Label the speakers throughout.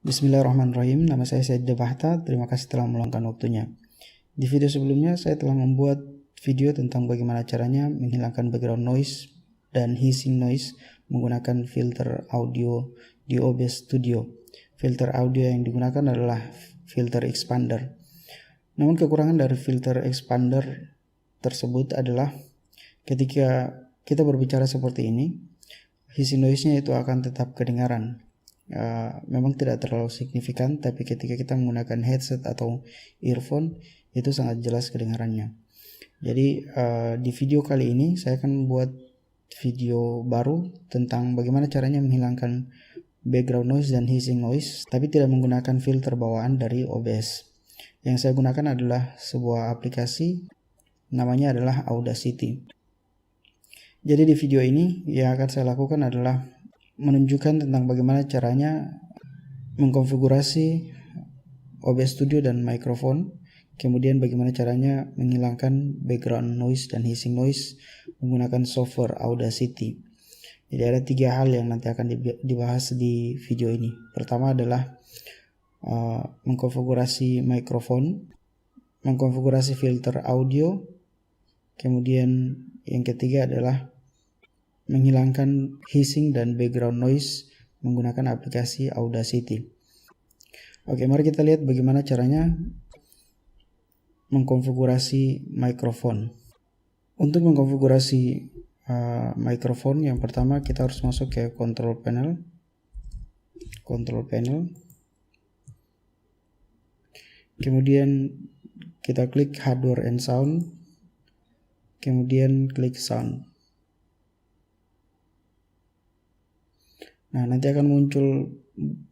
Speaker 1: Bismillahirrahmanirrahim, nama saya Said Debahta, terima kasih telah meluangkan waktunya. Di video sebelumnya saya telah membuat video tentang bagaimana caranya menghilangkan background noise dan hissing noise menggunakan filter audio di OBS Studio. Filter audio yang digunakan adalah filter expander. Namun kekurangan dari filter expander tersebut adalah ketika kita berbicara seperti ini, hissing noise-nya itu akan tetap kedengaran. Memang tidak terlalu signifikan, tapi ketika kita menggunakan headset atau earphone itu sangat jelas kedengarannya. Jadi di video kali ini saya akan buat video baru tentang bagaimana caranya menghilangkan background noise dan hissing noise tapi tidak menggunakan filter bawaan dari OBS. Yang saya gunakan adalah sebuah aplikasi, namanya adalah Audacity. Jadi di video ini yang akan saya lakukan adalah menunjukkan tentang bagaimana caranya mengkonfigurasi OBS Studio dan mikrofon, kemudian bagaimana caranya menghilangkan background noise dan hissing noise menggunakan software Audacity. Jadi ada 3 hal yang nanti akan dibahas di video ini. Pertama adalah mengkonfigurasi mikrofon, mengkonfigurasi filter audio, kemudian yang ketiga adalah menghilangkan hissing dan background noise menggunakan aplikasi Audacity. Oke, mari kita lihat bagaimana caranya mengkonfigurasi mikrofon. Untuk mengkonfigurasi mikrofon, yang pertama kita harus masuk ke control panel. Kemudian kita klik hardware and sound, kemudian klik sound. Nah, nanti akan muncul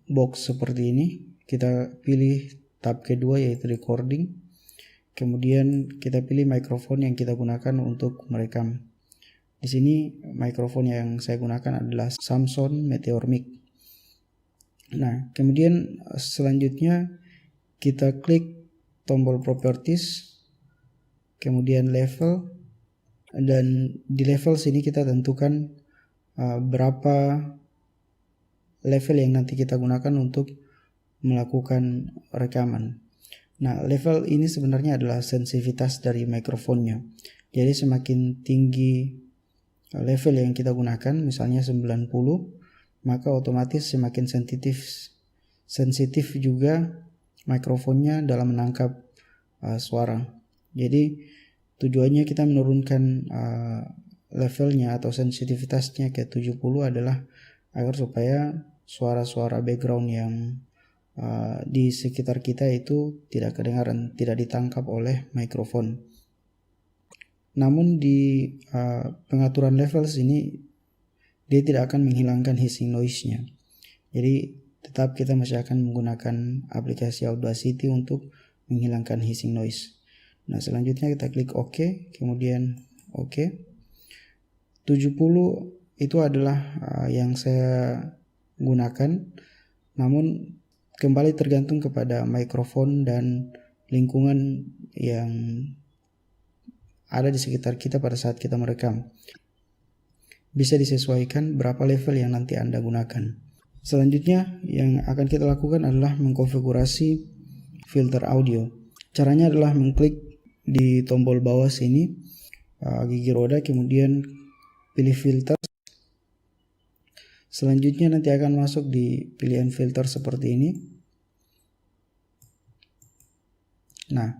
Speaker 1: box seperti ini. Kita pilih tab kedua yaitu recording. Kemudian kita pilih mikrofon yang kita gunakan untuk merekam. Di sini mikrofon yang saya gunakan adalah Samson Meteor Mic. Nah, kemudian selanjutnya kita klik tombol properties, kemudian level, dan di level sini kita tentukan berapa level yang nanti kita gunakan untuk melakukan rekaman. Nah, level ini sebenarnya adalah sensitivitas dari mikrofonnya. Jadi semakin tinggi level yang kita gunakan, misalnya 90, maka otomatis semakin sensitif juga mikrofonnya dalam menangkap suara. Jadi tujuannya kita menurunkan levelnya atau sensitivitasnya ke 70 adalah agar supaya suara-suara background yang di sekitar kita itu tidak kedengaran, tidak ditangkap oleh mikrofon. Namun di pengaturan level sini dia tidak akan menghilangkan hissing noise-nya. Jadi tetap kita masih akan menggunakan aplikasi Audacity untuk menghilangkan hissing noise. Nah, selanjutnya kita klik OK, kemudian OK. 70 itu adalah yang saya gunakan, namun kembali tergantung kepada mikrofon dan lingkungan yang ada di sekitar kita pada saat kita merekam. Bisa disesuaikan berapa level yang nanti Anda gunakan. Selanjutnya yang akan kita lakukan adalah mengkonfigurasi filter audio. Caranya adalah mengklik di tombol bawah sini, gigi roda, kemudian pilih filter. Selanjutnya nanti akan masuk di pilihan filter seperti ini. Nah,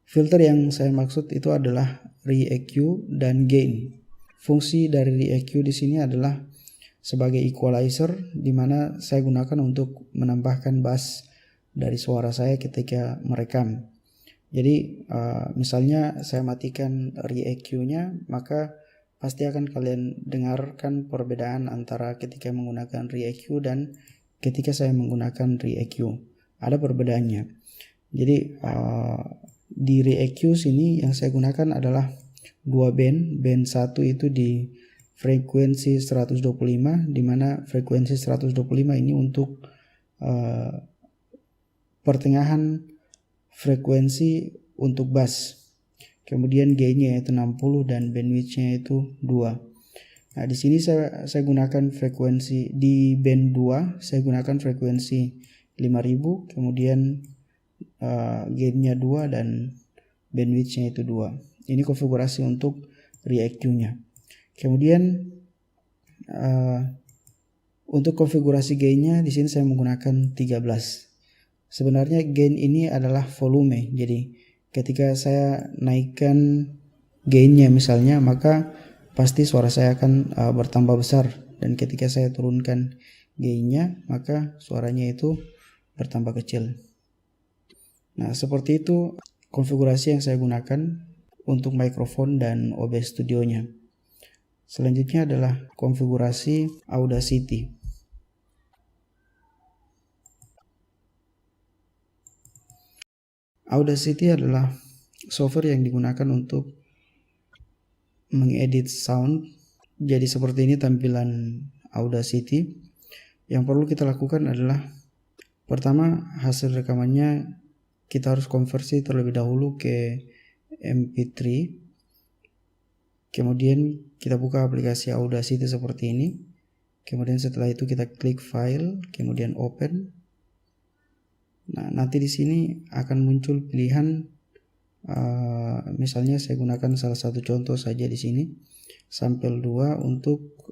Speaker 1: filter yang saya maksud itu adalah re-EQ dan gain. Fungsi dari re-EQ di sini adalah sebagai equalizer, di mana saya gunakan untuk menambahkan bass dari suara saya ketika merekam. Jadi misalnya saya matikan re-EQ-nya, maka pasti akan kalian dengarkan perbedaan antara ketika menggunakan re-EQ dan ketika saya menggunakan re-EQ. Ada perbedaannya. Jadi di re-EQ sini yang saya gunakan adalah 2 band. Band 1 itu di frekuensi 125, di mana frekuensi 125 ini untuk pertengahan frekuensi untuk bass. Kemudian gainnya yaitu 60 dan bandwidthnya itu 2. Nah, di sini saya gunakan frekuensi di band 2, saya gunakan frekuensi 5000, kemudian gainnya 2 dan bandwidthnya itu 2. Ini konfigurasi untuk ReaCU-nya. Kemudian untuk konfigurasi gainnya di sini saya menggunakan 13. Sebenarnya gain ini adalah volume. Jadi ketika saya naikkan gainnya misalnya, maka pasti suara saya akan bertambah besar, dan ketika saya turunkan gainnya, maka suaranya itu bertambah kecil. Nah, seperti itu konfigurasi yang saya gunakan untuk mikrofon dan OBS Studio-nya. Selanjutnya adalah konfigurasi Audacity. Audacity adalah software yang digunakan untuk mengedit sound. Jadi seperti ini tampilan Audacity. Yang perlu kita lakukan adalah pertama, hasil rekamannya kita harus konversi terlebih dahulu ke MP3. Kemudian kita buka aplikasi Audacity seperti ini. Kemudian setelah itu kita klik file, kemudian open. Nah, nanti di sini akan muncul pilihan, misalnya saya gunakan salah satu contoh saja di sini, sampel 2 untuk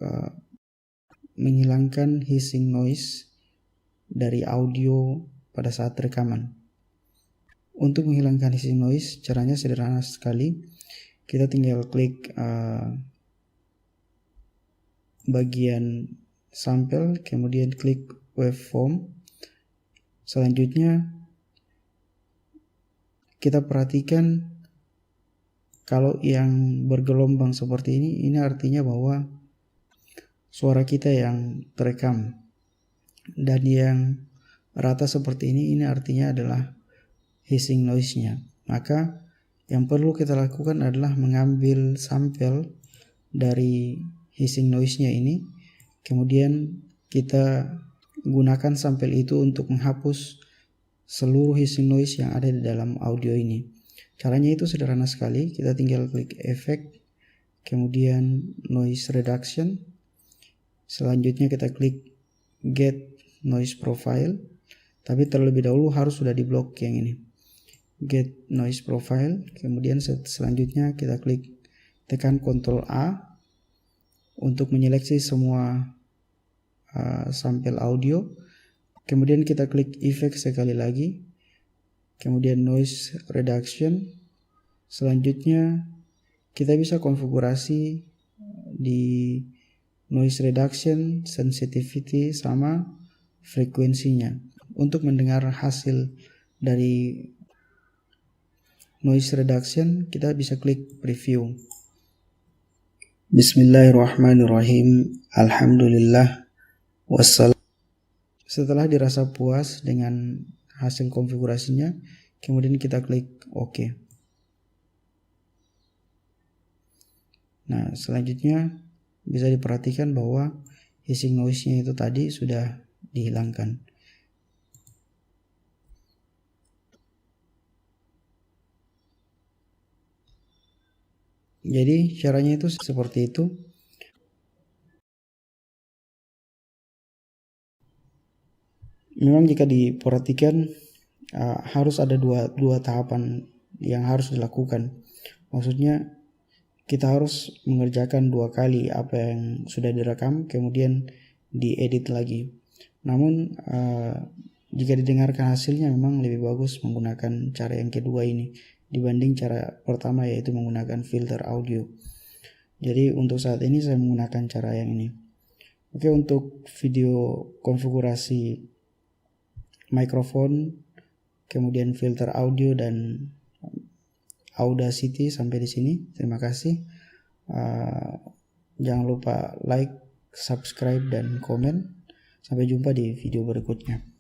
Speaker 1: menghilangkan hissing noise dari audio pada saat rekaman. Untuk menghilangkan hissing noise, caranya sederhana sekali. Kita tinggal klik bagian sampel, kemudian klik waveform. Selanjutnya kita perhatikan kalau yang bergelombang seperti ini artinya bahwa suara kita yang terekam, dan yang rata seperti ini artinya adalah hissing noise-nya. Maka yang perlu kita lakukan adalah mengambil sampel dari hissing noise-nya ini, kemudian kita gunakan sampel itu untuk menghapus seluruh hissing noise yang ada di dalam audio ini. Caranya itu sederhana sekali. Kita tinggal klik efek, kemudian noise reduction. Selanjutnya kita klik get noise profile, tapi terlebih dahulu harus sudah diblok yang ini, get noise profile. Kemudian selanjutnya kita klik, tekan Ctrl A untuk menyeleksi semua sampel audio. Kemudian kita klik effect sekali lagi, kemudian noise reduction. Selanjutnya kita bisa konfigurasi di noise reduction, sensitivity, sama frekuensinya. Untuk mendengar hasil dari noise reduction, kita bisa klik preview. Bismillahirrahmanirrahim. Alhamdulillah wassalam. Setelah dirasa puas dengan hasil konfigurasinya, kemudian kita klik OK. Nah, selanjutnya bisa diperhatikan bahwa hissing noise-nya itu tadi sudah dihilangkan. Jadi caranya itu seperti itu. Memang jika diperhatikan harus ada dua tahapan yang harus dilakukan. Maksudnya kita harus mengerjakan 2 kali apa yang sudah direkam, kemudian diedit lagi. Namun jika didengarkan hasilnya memang lebih bagus menggunakan cara yang kedua ini dibanding cara pertama, yaitu menggunakan filter audio. Jadi untuk saat ini saya menggunakan cara yang ini. Oke, untuk video konfigurasi mikrofon, kemudian filter audio dan Audacity sampai di sini. Terima kasih. Jangan lupa like, subscribe, dan komen. Sampai jumpa di video berikutnya.